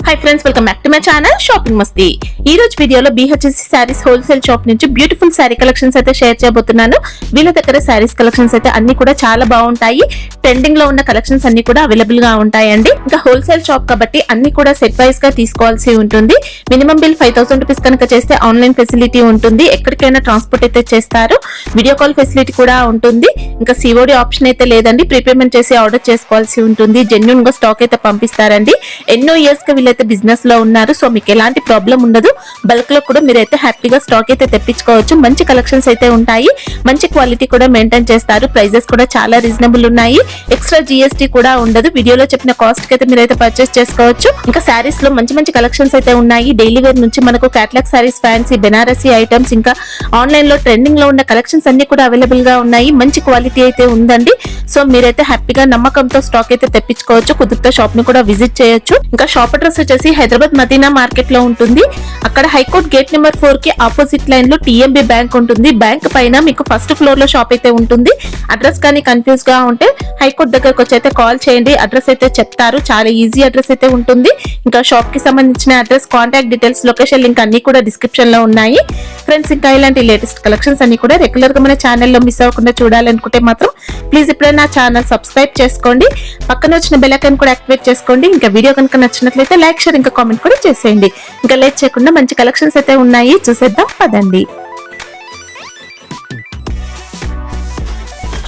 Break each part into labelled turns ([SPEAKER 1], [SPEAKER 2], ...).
[SPEAKER 1] Hi friends welcome back to my channel shopping Masti. ఈ రోజు వీడియోలో BHC సారీస్ హోల్సేల్ షాప్ నుంచి బ్యూటిఫుల్ సారీ కలెక్షన్స్ అయితే షేర్ చేయబోతున్నాను। వీళ్ళ దగ్గర సారీస్ కలెక్షన్స్ అయితే అన్ని కూడా చాలా బాగుంటాయి। ట్రెండింగ్ లో ఉన్న కలెక్షన్స్ అన్ని కూడా అవైలబుల్ గా ఉంటాయండి। ఇంకా హోల్సేల్ షాప్ కాబట్టి అన్ని కూడా సెట్ వైస్ గా తీసుకోవాల్సి ఉంటుంది। మినిమం బిల్ 5000 రూపాయస్ కనుక చేస్తే ఆన్లైన్ ఫెసిలిటీ ఉంటుంది। ఎక్కడికైనా ట్రాన్స్పోర్ట్ అయితే చేస్తారు। వీడియో కాల్ ఫెసిలిటీ కూడా ఉంటుంది। ఇంకా COD ఆప్షన్ అయితే లేదండి, ప్రీపేమెంట్ చేసి ఆర్డర్ చేసుకోవాల్సి ఉంటుంది। జెన్యూన్ గా స్టాక్ అయితే పంపిస్తారండి। ఎన్నో ఇయర్స్ గా వీళ్ళైతే బిజినెస్ లో ఉన్నారు, సో మీకు ఎలాంటి ప్రాబ్లం ఉండదు। బల్క్ లో కూడా మీరైతే హ్యాపీగా స్టాక్ అయితే తెప్పించుకోవచ్చు। మంచి కలెక్షన్స్ అయితే ఉంటాయి, మంచి క్వాలిటీ కూడా మెయింటైన్ చేస్తారు। ప్రైజెస్ కూడా చాలా రీజనబుల్ ఉన్నాయి, ఎక్స్ట్రా GST కూడా ఉండదు। వీడియోలో చెప్పిన కాస్ట్ కి అయితే మీరైతే పర్చేస్ చేసుకోవచ్చు। ఇంకా సారీస్ లో మంచి మంచి కలెక్షన్స్ అయితే ఉన్నాయి। డైలీ వేర్ నుంచి మనకు catalogue saris, fancy, Banarasi items, ఇంకా ఆన్లైన్ లో ట్రెండింగ్ లో ఉన్న కలెక్షన్స్ అన్ని కూడా అవైలబుల్ గా ఉన్నాయి। మంచి క్వాలిటీ అయితే ఉందండి, సో మీరైతే హ్యాపీగా నమ్మకంతో స్టాక్ అయితే తెప్పించుకోవచ్చు। కుదిరితే షాప్ ని కూడా విజిట్ చేయొచ్చు। ఇంకా షాప్ అడ్రస్ వచ్చేసి హైదరాబాద్ మదీనా మార్కెట్ లో ఉంటుంది। అక్కడ హైకోర్ట్ గేట్ నెంబర్ 4 కి ఆపోజిట్ లైన్ లో TMB బ్యాంక్ ఉంటుంది। బ్యాంక్ పైన మీకు ఫస్ట్ ఫ్లోర్ లో షాప్ అయితే ఉంటుంది। అడ్రస్ కానీ కన్ఫ్యూజ్ గా ఉంటే హైకోర్ట్ దగ్గరకు వచ్చి అయితే కాల్ చేయండి, అడ్రస్ అయితే చెప్తారు। చాలా ఈజీ అడ్రస్ అయితే ఉంటుంది। ఇంకా షాప్ కి సంబంధించిన address, contact details, location link అన్ని కూడా డిస్క్రిప్షన్ లో ఉన్నాయి ఫ్రెండ్స్। ఇంకా ఇలాంటి లేటెస్ట్ కలెక్షన్స్ అన్ని కూడా రెగ్యులర్ గా మన ఛానల్లో మిస్ అవ్వకుండా చూడాలనుకుంటే మాత్రం ప్లీజ్ ఇప్పుడే నా ఛానల్ సబ్స్క్రైబ్ చేసుకోండి, పక్కన వచ్చిన బెల్ ఐకాన్ కూడా యాక్టివేట్ చేసుకోండి। ఇంకా వీడియో కనుక నచ్చినట్లయితే లైక్, షేర్, ఇంకా కామెంట్ కూడా చేసేయండి। ఇంకా లేట్ చేయకుండా మంచి కలెక్షన్స్ అయితే ఉన్నాయి, చూసేద్దాం పదండి।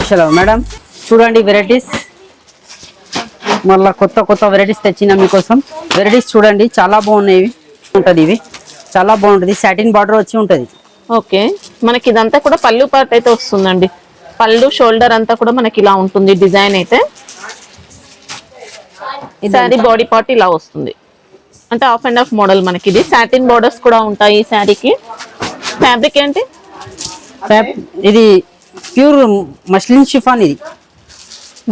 [SPEAKER 2] హలో మేడం, చూడండి వెరైటీస్, మళ్ళీ కొత్త కొత్త వెరైటీస్ తెచ్చిన మీకోసం। వెరైటీస్ చూడండి, చాలా బాగున్నాయి ఉంటుంది। ఇవి చాలా బాగుంటుంది, సాటిన్ బార్డర్ వచ్చి ఉంటుంది।
[SPEAKER 1] ఓకే, మనకి ఇదంతా కూడా పళ్ళు పార్ట్ అయితే వస్తుందండి। పళ్ళు, షోల్డర్ అంతా కూడా మనకి ఇలా ఉంటుంది డిజైన్ అయితే। సారీ బాడీ పార్ట్ ఇలా వస్తుంది, అంటే హాఫ్ అండ్ హాఫ్ మోడల్ మనకి ఇది। సాటిన్ బోర్డర్స్ కూడా ఉంటాయి ఈ శారీకి। ఫ్యాబ్రిక్ ఏంటి?
[SPEAKER 2] ఇది ప్యూర్ మస్లిన్ షిఫాన్। ఇది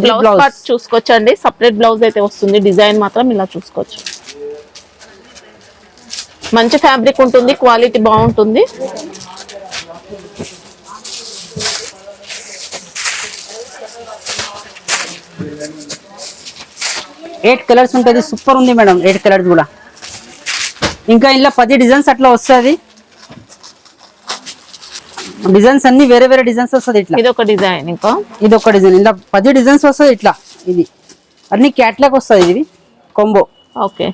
[SPEAKER 1] బ్లౌజ్ పార్ట్ చూసుకోవచ్చండి, సపరేట్ బ్లౌజ్ అయితే వస్తుంది। డిజైన్ మాత్రం ఇలా చూసుకోవచ్చు, మంచి ఫ్యాబ్రిక్ ఉంటుంది, క్వాలిటీ బాగుంటుంది।
[SPEAKER 2] ఎయిట్ కలర్స్ ఉంటుంది, సూపర్ ఉంది మేడం। 8 కలర్స్ కూడా, ఇంకా ఇలా 10 డిజైన్స్ అట్లా వస్తుంది। డిజైన్స్ అన్ని వేరే వేరే డిజైన్స్ వస్తుంది। ఇట్లా
[SPEAKER 1] ఇది ఒక డిజైన్, ఇంకా
[SPEAKER 2] ఇది ఒక డిజైన్, ఇలా 10 డిజైన్స్ వస్తుంది ఇట్లా। ఇది అన్ని క్యాట్లాగ్ వస్తుంది, ఇది కొంబో।
[SPEAKER 1] ఓకే,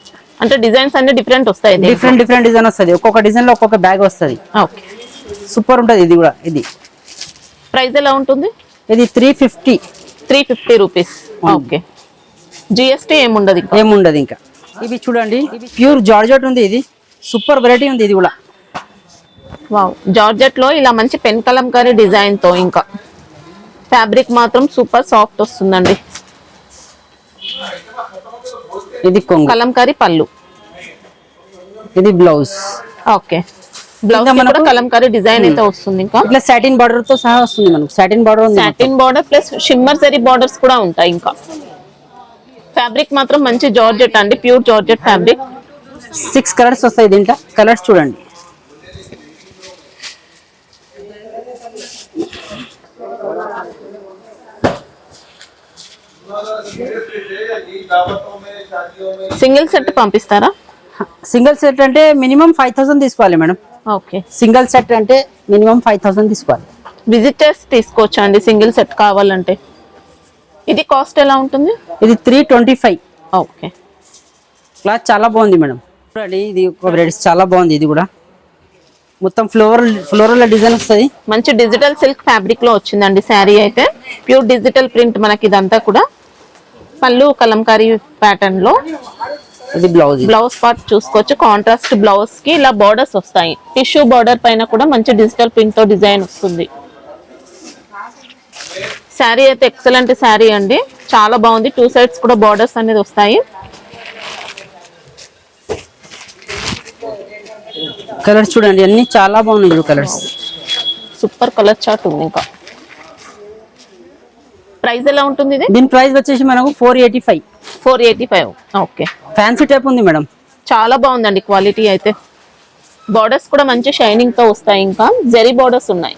[SPEAKER 1] అంటే డిజైన్స్ అన్ని డిఫరెంట్ వస్తాయి,
[SPEAKER 2] డిఫరెంట్ డిజైన్ వస్తుంది। ఒక్కొక్క డిజైన్ లో ఒక్కొక్క బ్యాగ్ వస్తుంది।
[SPEAKER 1] ఓకే,
[SPEAKER 2] సూపర్ ఉంటుంది ఇది కూడా। ఇది
[SPEAKER 1] ప్రైస్ ఎలా ఉంటుంది?
[SPEAKER 2] ఇది 350
[SPEAKER 1] రూపీస్। ఓకే, GST ఏముండదు
[SPEAKER 2] ఇంకా। ఇవి చూడండి, ప్యూర్ జార్జెట్ ఉంది, ఇది సూపర్ వెరైటీ ఉంది ఇది కూడా।
[SPEAKER 1] వావ్, జార్జెట్ లో ఇలా మంచి పెన్ కలంకారీ డిజైన్ తో, ఇంకా ఫ్యాబ్రిక్ మాత్రం సూపర్ సాఫ్ట్ వస్తుందండి।
[SPEAKER 2] ఇది
[SPEAKER 1] కలంకారీ పళ్ళు,
[SPEAKER 2] ఇది బ్లౌజ్।
[SPEAKER 1] ఓకే, బ్లౌజ్ కూడా కలంకారీ డిజైన్ అయితే వస్తుంది। ఇంకా
[SPEAKER 2] ఇట్లా సాటిన్ బార్డర్ తో సహా వస్తుంది మనకు। సాటిన్ బార్డర్ ఉంది,
[SPEAKER 1] satin border plus shimmer zari borders కూడా ఉంటాయి। ఇంకా ఫ్యాబ్రిక్ మాత్రం మంచి జార్జెట్ అండి, ప్యూర్ జార్జెట్ ఫ్యాబ్రిక్।
[SPEAKER 2] 6 కలర్స్ వస్తాయి దీంట్లో। కలర్స్ చూడండి,
[SPEAKER 1] సింగిల్ సెట్ పంపిస్తారా?
[SPEAKER 2] సింగిల్ సెట్ అంటే మినిమం 5000 తీసుకోవాలి మేడం।
[SPEAKER 1] ఓకే,
[SPEAKER 2] సింగిల్ సెట్ అంటే మినిమం 5000 తీసుకోవాలి।
[SPEAKER 1] విజిట్ చేసి తీసుకోవచ్చా అండి సింగిల్ సెట్ కావాలంటే? ఇది కాస్ట్ ఎలా ఉంటుంది?
[SPEAKER 2] ఇది 325।
[SPEAKER 1] ఓకే,
[SPEAKER 2] క్లాత్ చాలా బాగుంది మేడం। చూడండి, ఇది ఒక వెరైటీ చాలా బాగుంది। ఇది కూడా మొత్తం ఫ్లోరల్ డిజైన్ వస్తుంది।
[SPEAKER 1] మంచి డిజిటల్ సిల్క్ ఫ్యాబ్రిక్ లో వచ్చిందండి శారీ అయితే, ప్యూర్ డిజిటల్ ప్రింట్ మనకి ఇదంతా కూడా। పళ్ళు కలంకారీ ప్యాటర్న్ లో,
[SPEAKER 2] ఇది
[SPEAKER 1] బ్లౌజ్ పార్ట్ చూసుకోవచ్చు। కాంట్రాస్ట్ బ్లౌజ్ కి ఇలా బోర్డర్స్ వస్తాయి, టిష్యూ బోర్డర్ పైన కూడా మంచి డిజిటల్ ప్రింట్ తో డిజైన్ వస్తుంది। శారీ అయితే ఎక్సలెంట్ శారీ అండి, చాలా బాగుంది। 2 సైడ్స్ కూడా బోర్డర్స్ అనేది వస్తాయి।
[SPEAKER 2] కలర్స్ చూడండి, అన్ని చాలా బాగున్నాయి కలర్స్,
[SPEAKER 1] సూపర్ కలర్ చార్ట్ ఉంది। ఇంకా ప్రైస్ ఎలా ఉంటుంది ఇది?
[SPEAKER 2] దీని ప్రైస్ వచ్చేసి మనకు 485।
[SPEAKER 1] ఓకే,
[SPEAKER 2] ఫ్యాన్సీ టైప్ ఉంది మేడం,
[SPEAKER 1] చాలా బాగుందండి క్వాలిటీ అయితే। బోర్డర్స్ కూడా మంచి షైనింగ్ తో వస్తాయి, ఇంకా జరీ బోర్డర్స్ ఉన్నాయి।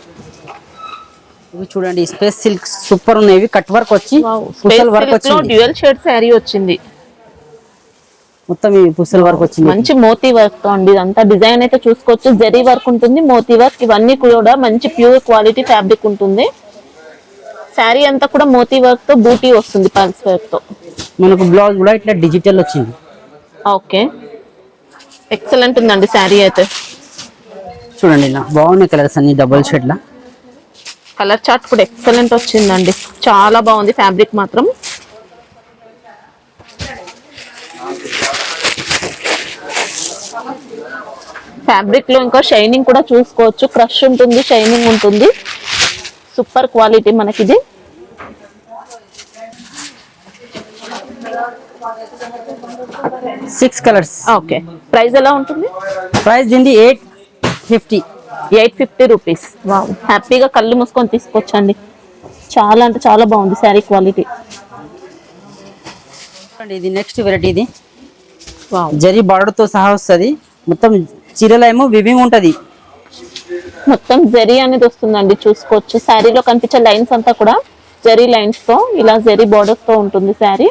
[SPEAKER 2] ఇవి చూడండి స్పేస్ సిల్క్ సూపర్ ఉన్నాయి. కట్ వర్క్ వచ్చి ఫుల్ వర్క్ వచ్చి
[SPEAKER 1] డ్యూయల్ షేడ్ సారీ వచ్చింది.
[SPEAKER 2] మొత్తం ఈ పుస్తల వర్క్ వచ్చింది.
[SPEAKER 1] మంచి మోతీ వర్క్ తో అండి ఇదంతా. డిజైన్ అయితే చూసుకోవచ్చు, జరీ వర్క్ ఉంటుంది, మోతీ వర్క్, ఇవన్నీ కూడా మంచి ప్యూర్ క్వాలిటీ ఫ్యాబ్రిక్ ఉంటుంది. శారీ అంతా కూడా మోతీ వర్క్ తో బూటీ వస్తుంది, పల్స్ వర్క్ తో.
[SPEAKER 2] మనకు బ్లౌజ్ కూడా ఇట్లా డిజిటల్ వచ్చింది.
[SPEAKER 1] ఓకే, ఎక్సలెంట్ ఉందండి శారీ అయితే.
[SPEAKER 2] చూడండి ఇలా బాగున్నాయి కలర్స్ అన్ని డబుల్ షేడ్ లా.
[SPEAKER 1] కలర్ చార్ట్ కూడా ఎక్సలెంట్ వచ్చిందండి, చాలా బాగుంది ఫ్యాబ్రిక్ మాత్రం. ఫ్యాబ్రిక్ లో ఇంకా షైనింగ్ కూడా చూసుకోవచ్చు, క్రష్ ఉంటుంది, షైనింగ్ ఉంటుంది, సూపర్ క్వాలిటీ మనకి ఇది.
[SPEAKER 2] Six colours.
[SPEAKER 1] ఓకే, ప్రైస్ ఎలా ఉంటుంది?
[SPEAKER 2] ప్రైస్ దీనిది 850.
[SPEAKER 1] 850 రూపీస్. వావ్, హ్యాపీగా కళ్ళు మూసుకొని తీసుకోవచ్చండి. చాలా అంటే చాలా బాగుంది శారీ క్వాలిటీ.
[SPEAKER 2] ఇది నెక్స్ట్ వెరైటీ. ఇది
[SPEAKER 1] వావ్,
[SPEAKER 2] జరీ బార్డర్ తో సహా వస్తుంది. మొత్తం చీరలో ఏమో వివింగ్ ఉంటది,
[SPEAKER 1] మొత్తం జరీ అనేది వస్తుందండి, చూసుకోవచ్చు. శారీలో కనిపించే లైన్స్ అంతా కూడా జరీ లైన్స్ తో, ఇలా జరీ బార్డర్స్ తో ఉంటుంది శారీ.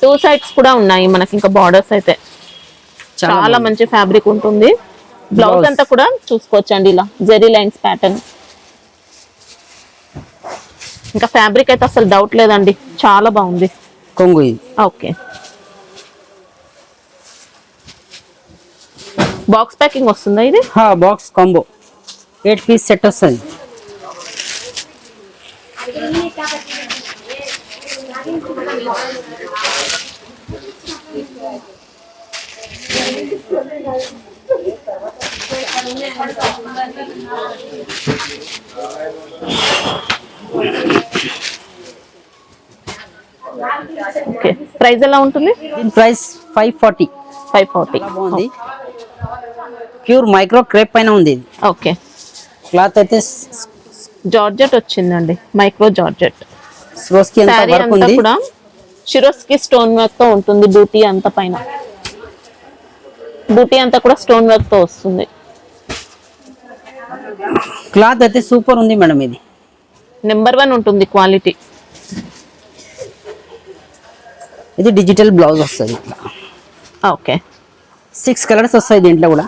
[SPEAKER 1] 2 సైడ్స్ కూడా ఉన్నాయి మనకి ఇంకా బార్డర్స్ అయితే. చాలా మంచి ఫ్యాబ్రిక్ ఉంటుంది. బ్లౌజ్ అంతా కూడా చూసుకోవచ్చు అండి, ఇలా జరీ లైన్స్ ప్యాటర్న్. ఇంకా ఫ్యాబ్రిక్ అయితే అసలు డౌట్ లేదండి, చాలా బాగుంది.
[SPEAKER 2] కొంగు ఇది.
[SPEAKER 1] ఓకే, బాక్స్ ప్యాకింగ్ వస్తుందా ఇది?
[SPEAKER 2] బాక్స్ కాంబో 8 పీస్ సెట్ వస్తుంది.
[SPEAKER 1] ఓకే, ప్రైస్ ఎలా ఉంటుంది?
[SPEAKER 2] దీని ప్రైస్ 540.
[SPEAKER 1] 540.
[SPEAKER 2] బాగుంది, ప్యూర్ మైక్రో క్రేప్ పైన ఉంది ఇది.
[SPEAKER 1] ఓకే,
[SPEAKER 2] క్లాత్ అయితే
[SPEAKER 1] జార్జెట్ వచ్చిందండి, మైక్రో జార్జెట్.
[SPEAKER 2] స్రోస్కి ఎంత
[SPEAKER 1] శారీ
[SPEAKER 2] వర్క్
[SPEAKER 1] అంతా
[SPEAKER 2] ఉంది.
[SPEAKER 1] కూడా షిరోస్కి స్టోన్ వర్క్ తో ఉంటుంది. బూటీ అంతా పైన, బూటీ అంతా కూడా స్టోన్ వర్క్ తో వస్తుంది.
[SPEAKER 2] క్లాత్ అయితే సూపర్ ఉంది మేడం. ఇది
[SPEAKER 1] నెంబర్ 1 ఉంటుంది క్వాలిటీ.
[SPEAKER 2] ఇది డిజిటల్ బ్లౌజ్ వస్తుంది ఇట్లా.
[SPEAKER 1] ఓకే,
[SPEAKER 2] 6 కలర్స్ వస్తాయి దీంట్లో కూడా.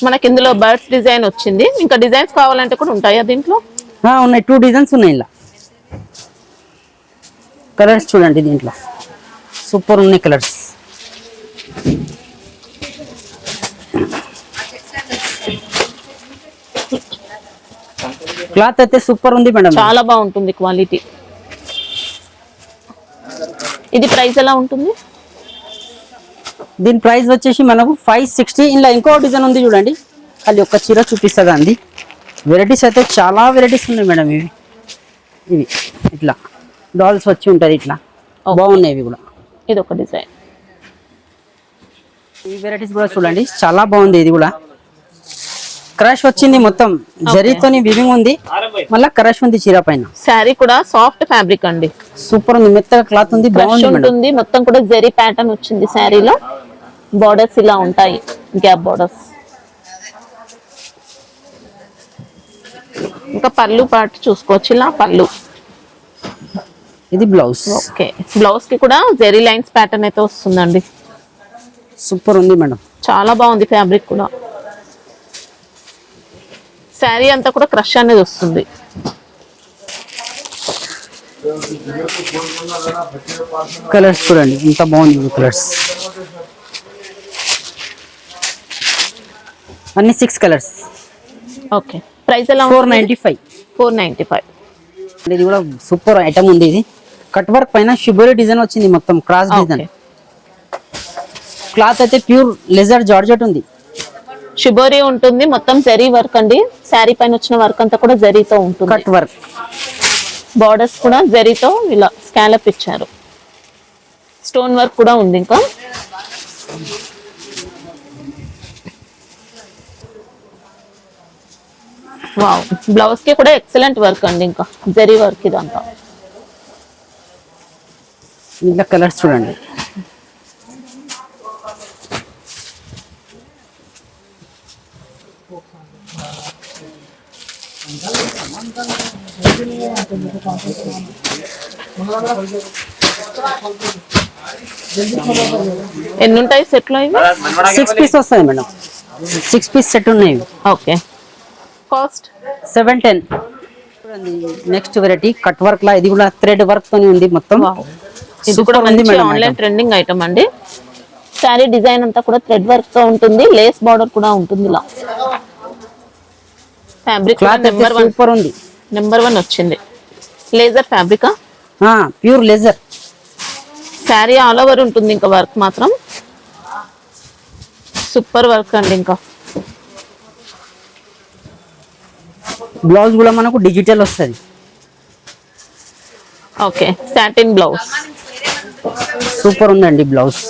[SPEAKER 1] మనకి ఇందులో బర్డ్స్ డిజైన్ వచ్చింది. ఇంకా డిజైన్స్ కావాలంటే కూడా ఉంటాయా దీంట్లో?
[SPEAKER 2] ఉన్నాయి, 2 డిజైన్స్ ఉన్నాయి ఇలా. కలర్స్ చూడండి, దీంట్లో సూపర్ ఉన్నాయి కలర్స్. క్లాత్ అయితే సూపర్ ఉంది మేడం,
[SPEAKER 1] చాలా బాగుంటుంది క్వాలిటీ. ఇది ప్రైస్ ఎలా ఉంటుంది?
[SPEAKER 2] దీని ప్రైస్ వచ్చేసి మనకు 560. ఇలా ఇంకో డిజైన్ ఉంది చూడండి, అది ఒక చీర చూపిస్తుంది అండి. వెరైటీస్ అయితే చాలా వెరైటీస్ ఉన్నాయి మేడం. ఇవి ఇట్లా డాల్స్ వచ్చి ఉంటుంది ఇట్లా, బాగున్నాయి ఇవి కూడా.
[SPEAKER 1] ఇది ఒక డిజైన్.
[SPEAKER 2] ఈ వెరైటీస్ కూడా చూడండి, చాలా బాగుంది. ఇది కూడా క్రష్ వచ్చింది, మొత్తం జరీతోని వివింగ్ ఉంది, మళ్ళీ క్రష్ ఉంది చీర పైన.
[SPEAKER 1] శారీ కూడా సాఫ్ట్ ఫ్యాబ్రిక్ అండి,
[SPEAKER 2] సూపర్ ఉంది, మెత్తగా క్లాత్ ఉంది, బాగుంది మేడం.
[SPEAKER 1] ఉంటుంది. మొత్తం కూడా జరీ ప్యాటర్న్ వచ్చింది శారీలో. బార్డర్స్ ఇలా ఉంటాయి, గ్యాప్ బార్డర్స్. ఇంకా పళ్ళు పార్ట్ చూసుకోవచ్చు, ఇలా పళ్ళు.
[SPEAKER 2] ఇది బ్లౌజ్.
[SPEAKER 1] ఓకే, బ్లౌజ్ కి కూడా జెరీ లైన్స్ ప్యాటర్న్ అయితే వస్తుందండి.
[SPEAKER 2] సూపర్ ఉంది మేడం,
[SPEAKER 1] చాలా బాగుంది ఫ్యాబ్రిక్ కూడా. శారీ అంతా కూడా క్రష్ అనేది వస్తుంది.
[SPEAKER 2] కలర్స్ చూడండి ఎంత బాగుంది కలర్స్. అన్ని 6 కలర్స్.
[SPEAKER 1] ఓకే, ప్రైస్ ఎలా?
[SPEAKER 2] 495.
[SPEAKER 1] 495.
[SPEAKER 2] ఇది కూడా సూపర్ ఐటమ్ ఉంది. ఇది కట్ వర్క్ పైన షిబోరి డిజైన్ వచ్చింది, మొత్తం క్రాస్ డిజైన్. క్లాత్ అయితే ప్యూర్ లెజర్ జార్జెట్ ఉంది,
[SPEAKER 1] షిబోరి ఉంటుంది, మొత్తం జరీ వర్క్ అండి. శారీ పైన వచ్చిన వర్క్ అంతా కూడా జరీతో ఉంటుంది.
[SPEAKER 2] కట్ వర్క్,
[SPEAKER 1] బార్డర్స్ కూడా జరీతో ఇలా స్కాలప్ ఇచ్చారు. స్టోన్ వర్క్ కూడా ఉంది. ఇంకా వావ్, బ్లౌజ్ కి కూడా ఎక్సలెంట్ వర్క్ అండి, ఇంకా జరీ వర్క్ ఇదంతా.
[SPEAKER 2] ఇలా కలర్స్ చూడండి.
[SPEAKER 1] ఎన్ని ఉంటాయి సెట్ లో ఇవి?
[SPEAKER 2] 6 పీస్ వస్తుంది మేడం. 6 పీస్ సెట్ ఉన్నాయి.
[SPEAKER 1] Okay. Cost
[SPEAKER 2] 710. Next variety cut work లా, ఇది కూడా థ్రెడ్ వర్క్ తోని ఉంది మొత్తం.
[SPEAKER 1] ఇది కూడా మంచి ఆన్లైన్ ట్రెండింగ్ ఐటమ్ అండి. శారీ డిజైన్ అంతా కూడా థ్రెడ్ వర్క్ తో ఉంటుంది, లేస్ బార్డర్ కూడా ఉంటుంది. ఇలా ఫ్యాబ్రిక్
[SPEAKER 2] సూపర్ ఉంది.
[SPEAKER 1] నెంబర్ 1 వచ్చింది. లేజర్ ఫ్యాబ్రికా?
[SPEAKER 2] Pure laser.
[SPEAKER 1] Sari all over ఉంటుంది. ఇంకా వర్క్ మాత్రం సూపర్ వర్క్ అండి. ఇంకా
[SPEAKER 2] బ్లౌజ్ కూడా మనకు డిజిటల్ వస్తుంది.
[SPEAKER 1] ఓకే. సాటిన్ బ్లౌజ్
[SPEAKER 2] సూపర్ ఉందండి. బ్లౌజ్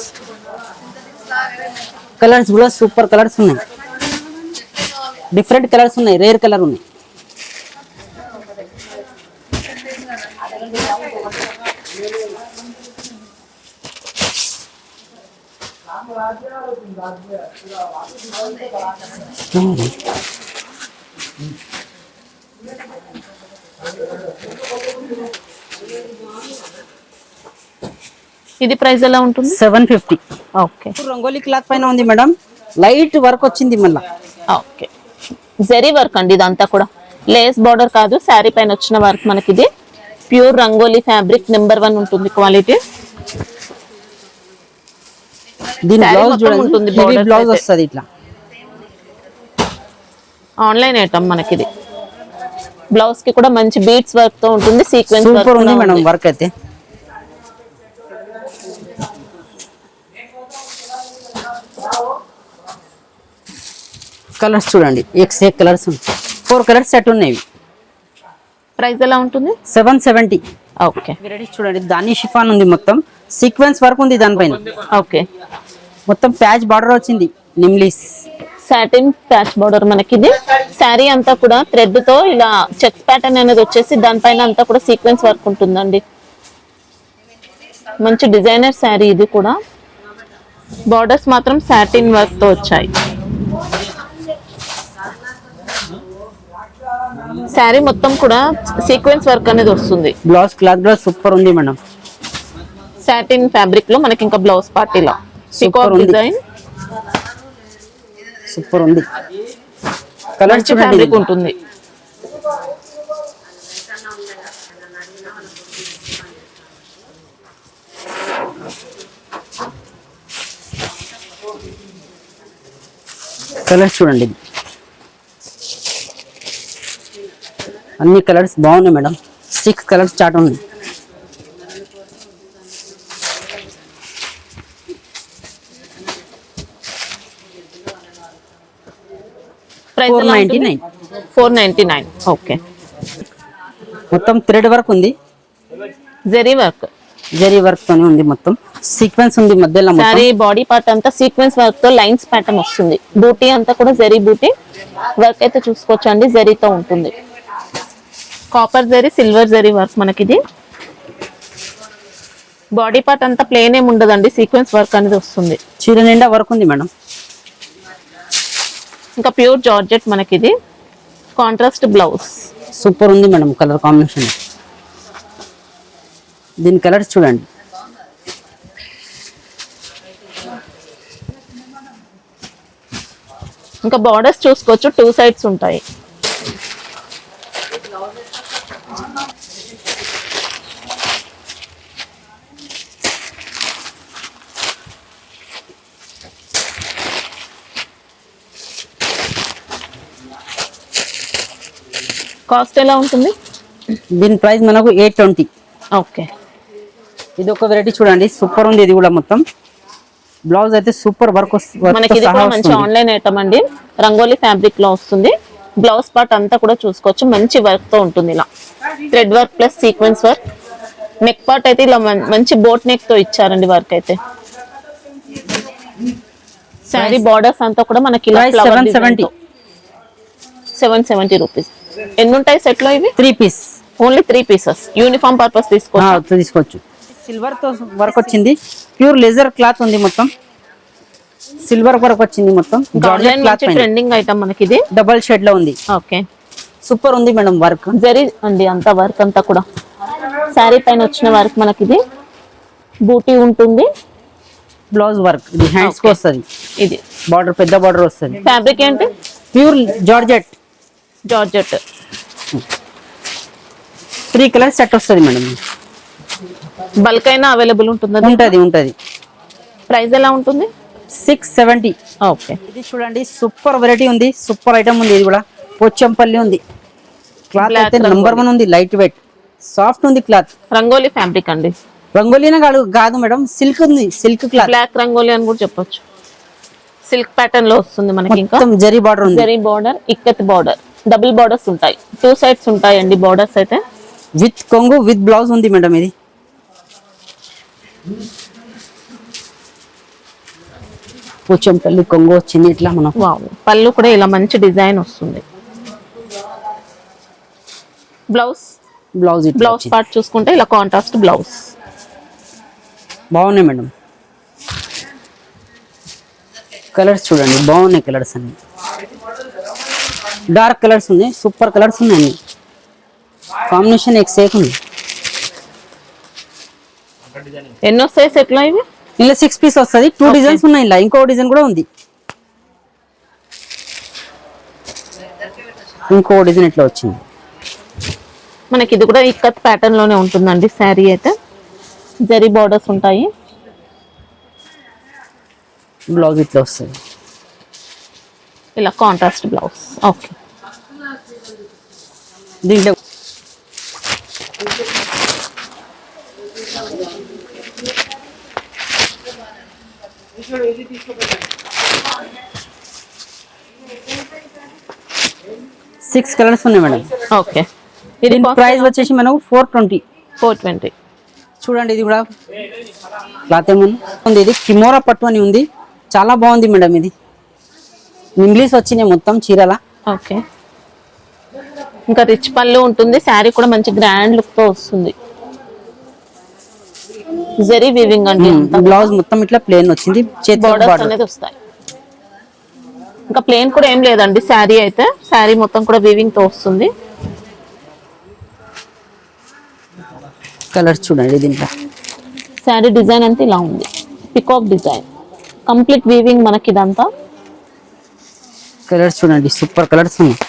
[SPEAKER 2] కలర్స్ కూడా సూపర్ కలర్స్ ఉన్నాయి. డిఫరెంట్ కలర్స్ ఉన్నాయి, రేర్ కలర్ ఉన్నాయి.
[SPEAKER 1] ఇది ప్రైస్ ఎలా ఉంటుంది?
[SPEAKER 2] 750.
[SPEAKER 1] ఓకే.
[SPEAKER 2] రంగోలీ క్లాత్ పైన ఉంది మేడం. లైట్ వర్క్ వచ్చింది మళ్ళా.
[SPEAKER 1] ఓకే. జరీ వర్క్ అండి. ఇదంతా కూడా లేస్ బార్డర్ కాదు, శారీ పైన వచ్చిన వర్క్ మనకి. ఇది ప్యూర్ రంగోలీ ఫ్యాబ్రిక్. నెంబర్ 1 ఉంటుంది క్వాలిటీ.
[SPEAKER 2] దీని బ్లౌజ్ చూడండి, హెవీ బ్లౌజ్ వస్తది. ఇట్లా
[SPEAKER 1] ఆన్లైన్ ఐటమ్ మనకి. ఇది బ్లౌజ్ కి కూడా మంచి బీట్స్ వర్క్ తో ఉంటుంది. సీక్వెన్స్
[SPEAKER 2] సూపర్ ఉంది మేడం వర్క్ అయితే. కలర్స్ చూడండి, ఎక్స్ కలర్స్ 4 కలర్స్ సెట్ ఉన్నాయి.
[SPEAKER 1] ప్రైస్ ఎలా ఉంటుంది?
[SPEAKER 2] 770.
[SPEAKER 1] ఓకే.
[SPEAKER 2] వెరైటీ చూడండి, దాని షిఫాన్ ఉంది, మొత్తం సీక్వెన్స్ వర్క్ ఉంది దానిపైన.
[SPEAKER 1] ఓకే.
[SPEAKER 2] మొత్తం ప్యాచ్ బార్డర్ వచ్చింది. నిమ్లీస్
[SPEAKER 1] సాటిన్ ప్యాచ్ బార్డర్ మనకి. ఇది శారీ అంతా కూడా థ్రెడ్ తో ఇలా చెక్ ప్యాటర్న్ అనేది వచ్చేసి దానిపైన అంతా కూడా సీక్వెన్స్ వర్క్ ఉంటుందండి. మంచి డిజైనర్ శారీ. ఇది కూడా బార్డర్స్ మాత్రం సాటిన్ వర్క్ తో వచ్చాయి. శారీ మొత్తం కూడా సీక్వెన్స్ వర్క్ అనేది వస్తుంది.
[SPEAKER 2] బ్లౌజ్ క్లాత్ కూడా సూపర్ ఉంది మేడం.
[SPEAKER 1] సాటిన్ ఫ్యాబ్రిక్ లో మనకి ఇంకా బ్లౌజ్ పార్ట్ ఇలా పీకాక్ డిజైన్
[SPEAKER 2] సూపర్ ఉంది. కలర్ చూడండి
[SPEAKER 1] ఉంటుంది.
[SPEAKER 2] కలర్స్ చూడండి, అన్ని కలర్స్ బాగున్నాయి మేడం. 6 కలర్స్ చాట్ ఉంది.
[SPEAKER 1] ప్రైస్ 499. ఓకే.
[SPEAKER 2] మొత్తం థ్రెడ్ వర్క్ ఉంది,
[SPEAKER 1] జరీ వర్క్.
[SPEAKER 2] జరీ వర్క్ తోనే ఉంది. మొత్తం సీక్వెన్స్ ఉంది మధ్యలో.
[SPEAKER 1] సారీ బాడీ పార్ట్ అంతా సీక్వెన్స్ వర్క్ తో లైన్స్ ప్యాటర్న్ వస్తుంది. బూటీ అంతా కూడా జరీ బూటీ వర్క్ అయితే చూసుకోవచ్చండి. జరీతో ఉంటుంది. Copper zari, silver zari work మనకి. ఇది బాడీ పార్ట్ అంతా ప్లేన్ ఏమి ఉండదండి, సీక్వెన్స్ వర్క్ అనేది వస్తుంది.
[SPEAKER 2] చీర నిండా వర్క్ ఉంది మేడం.
[SPEAKER 1] ఇంకా ప్యూర్ జార్జెట్ మనకి. ఇది కాంట్రాస్ట్ బ్లౌజ్.
[SPEAKER 2] సూపర్ ఉంది మేడం కలర్ కాంబినేషన్. దీని కలర్స్ చూడండి.
[SPEAKER 1] ఇంకా బార్డర్స్ చూసుకోవచ్చు, 2 సైడ్స్ ఉంటాయి. కాస్ట్ ఎలా ఉంటుంది?
[SPEAKER 2] దీని ప్రైస్ మనకు 820.
[SPEAKER 1] ఓకే.
[SPEAKER 2] ఇది ఒక వెరైటీ చూడండి, సూపర్ ఉంది. ఇది కూడా మొత్తం బ్లౌజ్ అయితే సూపర్ వర్క్
[SPEAKER 1] మనకి. ఇది కూడా మంచి ఆన్లైన్ ఐటమ్ అండి. రంగోలీ ఫ్యాబ్రిక్ లో వస్తుంది. బ్లౌజ్ పార్ట్ అంతా కూడా చూసుకోవచ్చు, మంచి వర్క్ తో ఉంటుంది. ఇలా thread work plus sequence work. Neck part అయితే ఇలా మంచి బోట్ నెక్ తో ఇచ్చారండి వర్క్ అయితే. శారీ బార్డర్స్ అంతా కూడా మనకి ఇలా 770 రూపీస్. ఎన్ని ఉంటాయి సెట్ లో? ఇవి
[SPEAKER 2] 3 piece.
[SPEAKER 1] Only 3 pieces. Uniform purpose
[SPEAKER 2] తీసుకోవచ్చు. సిల్వర్ తో వర్క్ వచ్చింది. ప్యూర్ లేజర్ క్లాత్ ఉంది. మొత్తం సిల్వర్ వర్క్ వచ్చింది. మొత్తం జార్జెట్ క్లాత్
[SPEAKER 1] ట్రెండింగ్ ఐటమ్ మనకి. ఇది
[SPEAKER 2] డబల్ షేడ్ లో ఉంది.
[SPEAKER 1] ఓకే.
[SPEAKER 2] సూపర్ ఉంది మేడం వర్క్.
[SPEAKER 1] జరీ అండి అంతా వర్క్ అంతా కూడా శారీ పైన వచ్చిన వర్క్ మనకి. ఇది బూటీ ఉంటుంది.
[SPEAKER 2] బ్లౌజ్ వర్క్ ఇది హ్యాండ్స్ కి వస్తుంది.
[SPEAKER 1] ఇది
[SPEAKER 2] బార్డర్ పెద్ద బార్డర్ వస్తుంది.
[SPEAKER 1] ఫ్యాబ్రిక్ ఏంటి?
[SPEAKER 2] Pure georgette.
[SPEAKER 1] Georgette
[SPEAKER 2] 3 colour set వస్తుంది మేడం.
[SPEAKER 1] బల్క్ అయినా అవైలబుల్ ఉంటుందా?
[SPEAKER 2] ఉంటది.
[SPEAKER 1] ప్రైస్ ఎలా ఉంటుంది?
[SPEAKER 2] 670.
[SPEAKER 1] ఓకే.
[SPEAKER 2] ఇది చూడండి సూపర్ వెరైటీ ఉంది, సూపర్ ఐటమ్ ఉంది. ఇది కూడా పోచంపల్లి ఉంది. క్లాత్ అయితే నంబర్ 1 ఉంది. లైట్ వెయిట్ సాఫ్ట్ ఉంది క్లాత్.
[SPEAKER 1] రంగోలీ ఫ్యాబ్రిక్ అండి.
[SPEAKER 2] రంగోలీనే కాదు మేడం, సిల్క్ ఉంది. సిల్క్ క్లాత్,
[SPEAKER 1] బ్లాక్ రంగోలీ అని కూడా చెప్పొచ్చు. సిల్క్ ప్యాటర్న్ లో వస్తుంది మనకి. ఇంకా
[SPEAKER 2] మొత్తం జరీ బార్డర్ ఉంది.
[SPEAKER 1] Zari border, ikat border, double borders ఉంటాయి. 2 సైడ్స్ ఉంటాయండి బార్డర్స్ అయితే.
[SPEAKER 2] విత్ కొంగు విత్ బ్లౌజ్ ఉంది మేడం. ఇది పోచంపల్లి కొంగు వచ్చింది ఇట్లా. మనం
[SPEAKER 1] వావ్, పళ్ళు కూడా ఇలా మంచి డిజైన్ వస్తుంది. బ్లౌజ్ పార్ట్ చూసుకుంటే ఇలా కాంట్రాస్ట్ బ్లౌజ్.
[SPEAKER 2] బాగున్నాయి మేడం. కలర్స్ చూడండి, బాగున్నాయి కలర్స్ అన్ని. డార్క్ కలర్స్ ఉన్నాయి, సూపర్ కలర్స్ ఉన్నాయి అన్ని. కాంబినేషన్ ఎక్సేక్ ఉంది.
[SPEAKER 1] ఎన్ని వస్తాయి సెట్ లో? ఇవి
[SPEAKER 2] ఇలా 6 పీస్ వస్తుంది. 2 డిజైన్స్ ఉన్నాయి. ఇలా ఇంకో డిజైన్ కూడా ఉంది. ఇంకో డిజైన్ ఇట్లా వచ్చింది
[SPEAKER 1] మనకి. ఇది కూడా ఇక్కత్ ప్యాటర్న్ లోనే ఉంటుందండి. శారీ అయితే జరీ బార్డర్స్ ఉంటాయి.
[SPEAKER 2] బ్లౌజ్ ఇట్లా వస్తుంది.
[SPEAKER 1] ఇలా కాంట్రాస్ట్ బ్లౌజ్. ఓకే.
[SPEAKER 2] దీంట్లో 6 కలర్స్ ఉన్నాయి మేడం.
[SPEAKER 1] ఓకే.
[SPEAKER 2] ఇది ప్రైస్ వచ్చేసి మనకు 420. చూడండి ఇది కూడా క్లాత్ ఏముంది. ఇది కిమోరా పట్టు అని ఉంది. చాలా బాగుంది మేడం. ఇది ఇంగ్లీష్ వచ్చినాయి మొత్తం చీరల.
[SPEAKER 1] ఓకే. ఇంకా రిచ్ పళ్ళు ఉంటుంది. శారీ కూడా మంచి గ్రాండ్ లుక్ తో వస్తుంది. జరీ వీవింగ్ అంటే
[SPEAKER 2] బ్లౌజ్ మొత్తం ఇట్లా ప్లేన్ వచ్చింది. చేతి
[SPEAKER 1] బోర్డర్స్ అనేది వస్తాయి. ఇంకా ప్లేన్ కూడా ఏం లేదండి శారీ అయితే. శారీ మొత్తం కూడా వీవింగ్ తో వస్తుంది.
[SPEAKER 2] కలర్స్ చూడండి. దీంట్లో
[SPEAKER 1] శారీ డిజైన్ అంతా ఇలా ఉంది. పికాక్ డిజైన్, కంప్లీట్ వీవింగ్ మనకి ఇదంతా.
[SPEAKER 2] కలర్స్ చూడండి, సూపర్ కలర్స్ ఉన్నాయి.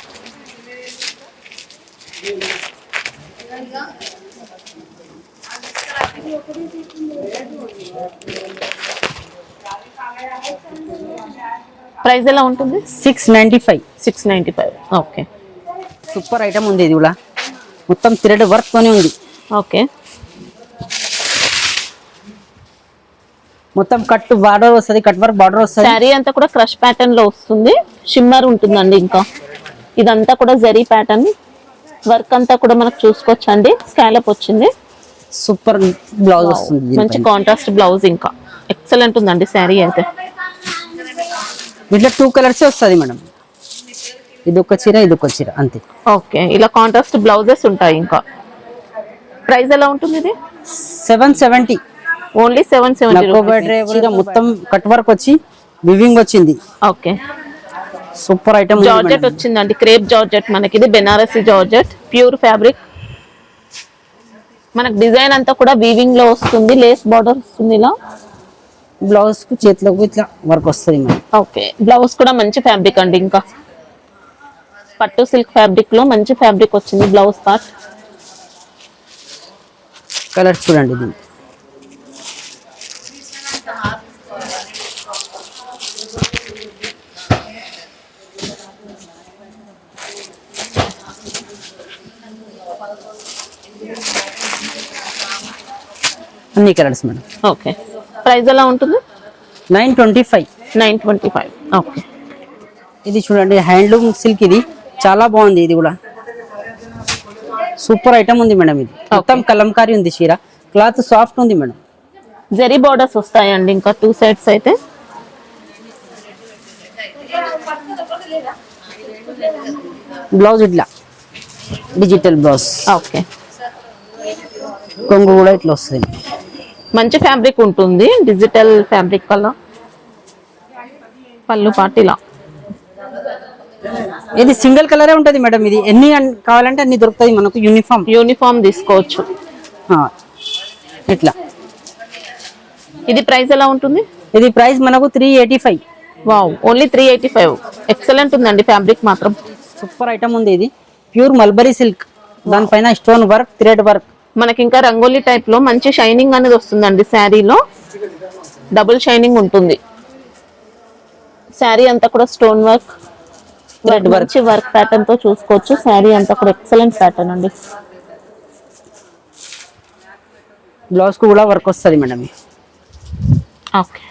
[SPEAKER 1] ప్రైస్ ఎలా ఉంటుంది?
[SPEAKER 2] 695.
[SPEAKER 1] ఓకే.
[SPEAKER 2] సూపర్ ఐటమ్ ఉంది. ఇది కూడా మొత్తం థ్రెడ్ వర్క్ తోనే ఉంది.
[SPEAKER 1] ఓకే.
[SPEAKER 2] మొత్తం కట్ బార్డర్ వస్తుంది, కట్ వర్క్ బార్డర్ వస్తుంది.
[SPEAKER 1] శారీ అంతా కూడా క్రష్ ప్యాటర్న్ లో వస్తుంది. షిమ్మర్ ఉంటుందండి. ఇంకా ఇదంతా కూడా జరీ ప్యాటర్న్ వర్క్ అంతా కూడా మనకు చూసుకోవచ్చండి. స్కాలప్ వచ్చింది.
[SPEAKER 2] సూపర్ బ్లౌజ్ వస్తుంది.
[SPEAKER 1] మంచి కాంట్రాస్ట్ బ్లౌజ్. ఇంకా ఎక్సలెంట్ ఉందండి శారీ అయితే.
[SPEAKER 2] ఇట్లా 2 కలర్స్ వస్తుంది మేడం. ఇది ఒక చీర, ఇది ఒక చీర అంతే.
[SPEAKER 1] ఓకే. ఇలా కాంట్రాస్ట్ బ్లౌజెస్ ఉంటాయి. ఇంకా ప్రైస్ ఎలా ఉంటుంది? ఇది
[SPEAKER 2] 770.
[SPEAKER 1] ఓన్లీ 770.
[SPEAKER 2] మొత్తం కట్ వర్క్ వచ్చి వివింగ్ వచ్చింది.
[SPEAKER 1] ఓకే.
[SPEAKER 2] Super item.
[SPEAKER 1] జార్జెట్ వచ్చిందండి. క్రేప్ జార్జెట్ మనకి. ఇది బెనారసీ జార్జెట్, ప్యూర్ ఫ్యాబ్రిక్. మనకు డిజైన్ అంతా కూడా వీవింగ్ లో వస్తుంది. లేస్ బార్డర్ వస్తుంది. ఇలా
[SPEAKER 2] బ్లౌజ్ కు చేతిలోకి ఇట్లా వర్క్ వస్తుంది.
[SPEAKER 1] ఓకే. బ్లౌజ్ కూడా మంచి ఫ్యాబ్రిక్ అండి. ఇంకా పట్టు సిల్క్ ఫ్యాబ్రిక్ లో మంచి ఫ్యాబ్రిక్ వచ్చింది బ్లౌజ్ పార్ట్.
[SPEAKER 2] కలర్ చూడండి. ఇది అన్ని కలర్స్ మేడం.
[SPEAKER 1] ఓకే. ప్రైస్ ఎలా ఉంటుంది?
[SPEAKER 2] 925.
[SPEAKER 1] ఓకే.
[SPEAKER 2] ఇది చూడండి హ్యాండ్లూమ్ సిల్క్. ఇది చాలా బాగుంది. ఇది కూడా సూపర్ ఐటమ్ ఉంది మేడం. ఇది మొత్తం కలంకారీ ఉంది చీర. క్లాత్ సాఫ్ట్ ఉంది మేడం.
[SPEAKER 1] జరీ బోర్డర్స్ వస్తాయండి. ఇంకా 2 సైడ్స్ అయితే.
[SPEAKER 2] బ్లౌజ్ ఇట్లా డిజిటల్ బ్లౌజ్.
[SPEAKER 1] ఓకే.
[SPEAKER 2] కొంగు కూడా ఇట్లా వస్తుంది.
[SPEAKER 1] మంచి ఫ్యాబ్రిక్ ఉంటుంది. డిజిటల్ ఫ్యాబ్రిక్ వల్ల పళ్ళు పాటు ఇలా.
[SPEAKER 2] ఇది సింగిల్ కలరే ఉంటది మేడం. ఇది ఎన్ని కావాలంటే అన్ని దొరుకుతాయి మనకు. యూనిఫామ్
[SPEAKER 1] తీసుకోవచ్చు.
[SPEAKER 2] ఇట్లా
[SPEAKER 1] ఇది ప్రైస్ ఎలా ఉంటుంది?
[SPEAKER 2] ఇది ప్రైస్ మనకు 385.
[SPEAKER 1] Wow, only 385. ఎక్సలెంట్ ఉందండి ఫ్యాబ్రిక్ మాత్రం.
[SPEAKER 2] సూపర్ ఐటమ్ ఉంది. ఇది ప్యూర్ మల్బరీ సిల్క్, దానిపైన స్టోన్ వర్క్, థ్రెడ్ వర్క్.
[SPEAKER 1] మనకి ఇంకా రంగోలీ టైప్ లో మంచి షైనింగ్ అనేది వస్తుందండి. శారీలో డబుల్ షైనింగ్ ఉంటుంది. శారీ అంతా కూడా స్టోన్ వర్క్, థ్రెడ్ వర్క్, మంచి వర్క్ ప్యాటర్న్ తో చూసుకోవచ్చు. శారీ అంతా కూడా ఎక్సలెంట్ ప్యాటర్న్ అండి.
[SPEAKER 2] బ్లౌజ్ కు కూడా వర్క్ వస్తుంది మేడం.
[SPEAKER 1] ఓకే,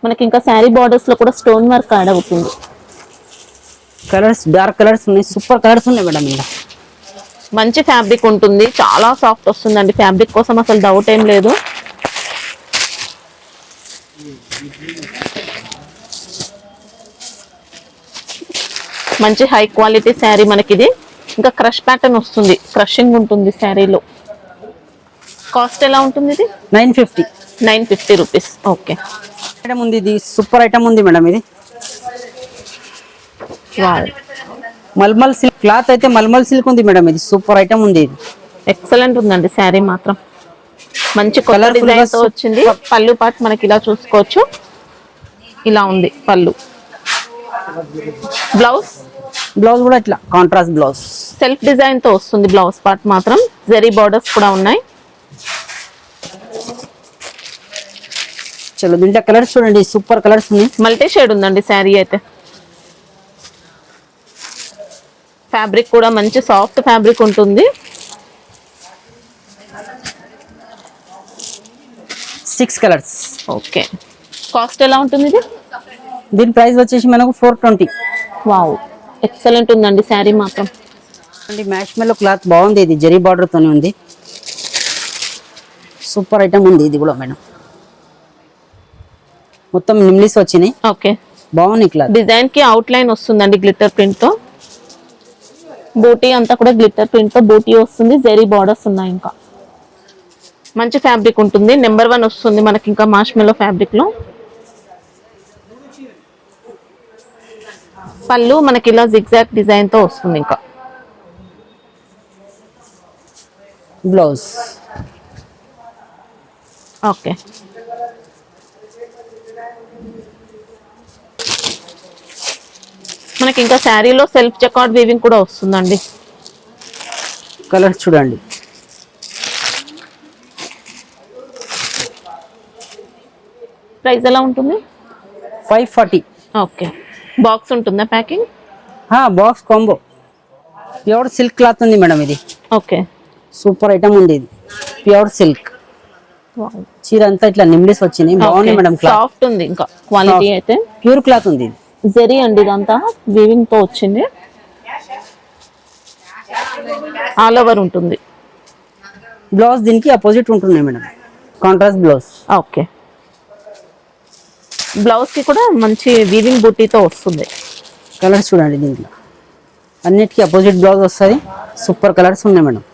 [SPEAKER 1] మనకి ఇంకా శారీ బార్డర్స్ లో కూడా స్టోన్ వర్క్ యాడ్ అవుతుంది.
[SPEAKER 2] కలర్స్ డార్క్ కలర్స్ ఉన్నాయి, సూపర్ కలర్స్ ఉన్నాయి మేడం. ఇలా
[SPEAKER 1] మంచి ఫ్యాబ్రిక్ ఉంటుంది, చాలా సాఫ్ట్ వస్తుందండి. ఫ్యాబ్రిక్ కోసం అసలు డౌట్ ఏం లేదు. మంచి హై క్వాలిటీ శారీ మనకి ఇది. ఇంకా క్రష్ ప్యాటర్న్ వస్తుంది, క్రషింగ్ ఉంటుంది శారీలో. కాస్ట్ ఎలా ఉంటుంది ఇది?
[SPEAKER 2] 950.
[SPEAKER 1] 950 రూపీస్. ఓకే,
[SPEAKER 2] ఐటమ్ ఉంది. ఇది సూపర్ ఐటమ్ ఉంది మేడం. ఇది మల్మల్ సిల్క్ క్లాత్ అయితే మల్మల్ సిల్క్ ఉంది మేడం. ఇది సూపర్ ఐటమ్ ఉంది. ఇది
[SPEAKER 1] ఎక్సలెంట్ ఉందండి శారీ మాత్రం. మంచి కలర్ డిజైన్ తో వచ్చింది. పళ్ళు పార్ట్ మనకి ఇలా చూసుకోవచ్చు, ఇలా ఉంది పళ్ళు. బ్లౌజ్
[SPEAKER 2] కూడా ఇట్లా కాంట్రాస్ట్ బ్లౌజ్,
[SPEAKER 1] సెల్ఫ్ డిజైన్ తో వస్తుంది. బ్లౌజ్ పార్ట్ మాత్రం జరీ బార్డర్స్ కూడా ఉన్నాయి.
[SPEAKER 2] చలో దీంట్లో కలర్స్ చూడండి, సూపర్ కలర్స్ ఉన్నాయి.
[SPEAKER 1] మల్టీ షేడ్ ఉందండి శారీ అయితే. ఫ్యాబ్రిక్ కూడా మంచి సాఫ్ట్ ఫ్యాబ్రిక్ ఉంటుంది.
[SPEAKER 2] 6 కలర్స్.
[SPEAKER 1] ఓకే, కాస్ట్ ఎలా ఉంటుంది ఇది?
[SPEAKER 2] దీని ప్రైస్ వచ్చేసి మనకు 420.
[SPEAKER 1] వావ్, ఎక్సలెంట్ ఉందండి శారీ మాత్రం.
[SPEAKER 2] అండి మ్యాష్ మెల్లో క్లాత్ బాగుంది. ఇది జరీ బార్డర్ తోనే ఉంది. సూపర్ ఐటమ్ ఉంది ఇది కూడా మేడం. మొత్తం నిమ్లీస్ వచ్చినాయి.
[SPEAKER 1] ఓకే,
[SPEAKER 2] బాగుంది క్లాత్.
[SPEAKER 1] డిజైన్ కి అవుట్ లైన్ వస్తుందండి గ్లిటర్ ప్రింట్ తో. బూటీ అంతా కూడా గ్లిటర్ ప్రింట్ తో బూటీ వస్తుంది. జరీ బార్డర్స్ ఉన్నాయి. ఇంకా మంచి ఫ్యాబ్రిక్ ఉంటుంది. నెంబర్ 1 వస్తుంది మనకి ఇంకా మాష్ మెల్లో ఫ్యాబ్రిక్ లో. పళ్ళు మనకి ఇలా జిగ్జాగ్ డిజైన్ తో వస్తుంది. ఇంకా
[SPEAKER 2] బ్లౌజ్.
[SPEAKER 1] ఓకే, మనకి ఇంకా శారీలో సెల్ఫ్ జకార్డ్ వీవింగ్ కూడా వస్తుందండి.
[SPEAKER 2] కలర్స్ చూడండి.
[SPEAKER 1] ప్రైస్ ఎలా ఉంటుంది?
[SPEAKER 2] 540.
[SPEAKER 1] ఓకే, బాక్స్ ఉంటుందా packing?
[SPEAKER 2] Box combo. Pure silk cloth ఉంది మేడం. ఇది
[SPEAKER 1] ఓకే,
[SPEAKER 2] సూపర్ ఐటమ్ ఉంది. ఇది ప్యూర్ సిల్క్. చీర అంతా ఇట్లా నిమ్లీస్ వచ్చినాయి. బాగుంది మేడం.
[SPEAKER 1] సాఫ్ట్ ఉంది. ఇంకా క్వాలిటీ అయితే
[SPEAKER 2] ప్యూర్ క్లాత్ ఉంది. ఇది
[SPEAKER 1] జరీ అండి. ఇదంతా వీవింగ్ తో వచ్చింది. ఆల్ ఓవర్ ఉంటుంది.
[SPEAKER 2] బ్లౌజ్ దీనికి అపోజిట్ ఉంటుంది madam, contrast blouse.
[SPEAKER 1] Okay, blouse కి కూడా మంచి వీవింగ్ బూటీతో వస్తుంది.
[SPEAKER 2] కలర్స్ చూడండి. దీంట్లో అన్నిటికీ అపోజిట్ బ్లౌజ్ వస్తుంది. సూపర్ కలర్స్ ఉన్నాయి మేడం.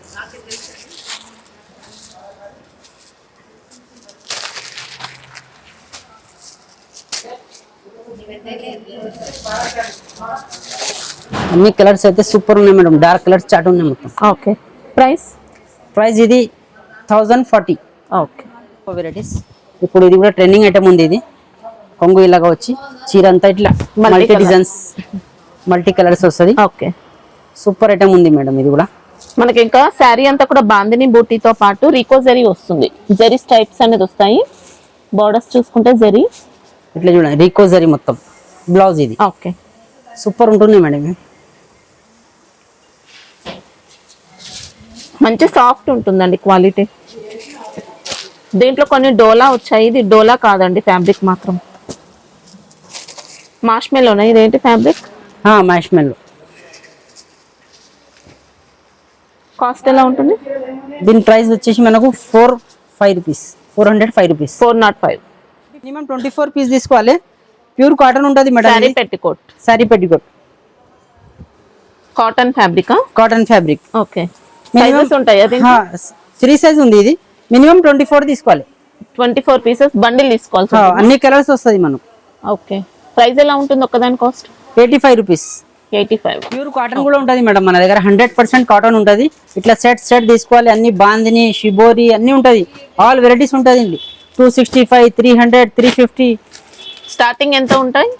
[SPEAKER 2] అన్ని కలర్స్ అయితే సూపర్ ఉన్నాయి మేడం. డార్క్ కలర్స్ చాట్ ఉన్నాయి మొత్తం.
[SPEAKER 1] ఓకే, ప్రైస్
[SPEAKER 2] ఇది 1040.
[SPEAKER 1] Okay,
[SPEAKER 2] varieties. ఇప్పుడు ఇది కూడా ట్రెండింగ్ ఐటమ్ ఉంది. ఇది కొంగు ఇలాగా వచ్చి చీర అంతా ఇట్లా మల్టీ డిజైన్స్, మల్టీ కలర్స్ వస్తుంది.
[SPEAKER 1] ఓకే,
[SPEAKER 2] సూపర్ ఐటమ్ ఉంది మేడం. ఇది కూడా
[SPEAKER 1] మనకి ఇంకా శారీ అంతా కూడా బాందిని బూటీతో పాటు రీకో జరీ వస్తుంది. జరీ స్ట్రైప్స్ అనేది వస్తాయి. బార్డర్స్ చూసుకుంటే జరీ
[SPEAKER 2] ఇట్లా చూడండి, రీకో జరీ మొత్తం. బ్లౌజ్ ఇది.
[SPEAKER 1] ఓకే,
[SPEAKER 2] సూపర్ ఉంటుంది మేడం.
[SPEAKER 1] మంచి సాఫ్ట్ ఉంటుందండి క్వాలిటీ. దీంట్లో కొన్ని డోలా వచ్చాయి. ఇది డోలా కాదండి, ఫ్యాబ్రిక్ మాత్రం మాష్ మెల్లోనా. ఇదేంటి ఫ్యాబ్రిక్?
[SPEAKER 2] మాష్ మెల్లో.
[SPEAKER 1] కాస్ట్ ఎలా ఉంటుంది?
[SPEAKER 2] దీని ప్రైస్ వచ్చేసి మనకు 405 రూపీస్. 405 రూపీస్.
[SPEAKER 1] 405.
[SPEAKER 2] మినిమం 24 పీస్ తీసుకోవాలి. ప్యూర్ కాటన్ ఉంటుంది madam.
[SPEAKER 1] Sari petticoat.
[SPEAKER 2] Sari petticoat.
[SPEAKER 1] Cotton fabric.
[SPEAKER 2] Cotton fabric.
[SPEAKER 1] Okay, sizes ఉంటాయి. అది
[SPEAKER 2] 3 సైజ్ ఉంది. ఇది మినిమం 24 తీసుకోవాలి.
[SPEAKER 1] 24 పీసెస్ బండిల్ తీసుకోవాలి.
[SPEAKER 2] అన్ని కలర్స్ వస్తుంది మనకు.
[SPEAKER 1] ఓకే, ప్రైస్ ఎలా ఉంటుంది ఒక్కదాని కాస్ట్?
[SPEAKER 2] 85 రూపీస్.
[SPEAKER 1] 85.
[SPEAKER 2] ప్యూర్ కాటన్ కూడా ఉంటుంది మేడం మన దగ్గర. 100% కాటన్ ఉంటుంది. ఇట్లా సెట్ తీసుకోవాలి. అన్ని బాందిని, షిబోరి అన్ని ఉంటుంది. ఆల్ వెరైటీస్ ఉంటుంది. 265, 300, 350.
[SPEAKER 1] స్టార్టింగ్ ఎంత ఉంటాయి?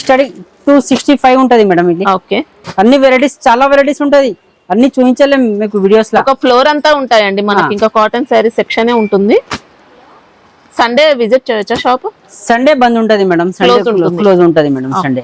[SPEAKER 2] స్టార్టింగ్ 265 ఉంటుంది మేడం. ఇది
[SPEAKER 1] ఓకే.
[SPEAKER 2] అన్ని వెరైటీస్, చాలా వెరైటీస్ ఉంటుంది. అన్ని చూపించలేం మీకు వీడియోస్ లో.
[SPEAKER 1] ఒక ఫ్లోర్ అంతా ఉంటాయండి మనకి. ఇంకా కాటన్ శారీ సెక్షనే ఉంటుంది. సండే విజిట్ చేయొచ్చా షాప్?
[SPEAKER 2] సండే బంద్ ఉంటుంది మేడం. సండే క్లోజ్ ఉంటుంది మేడం. సండే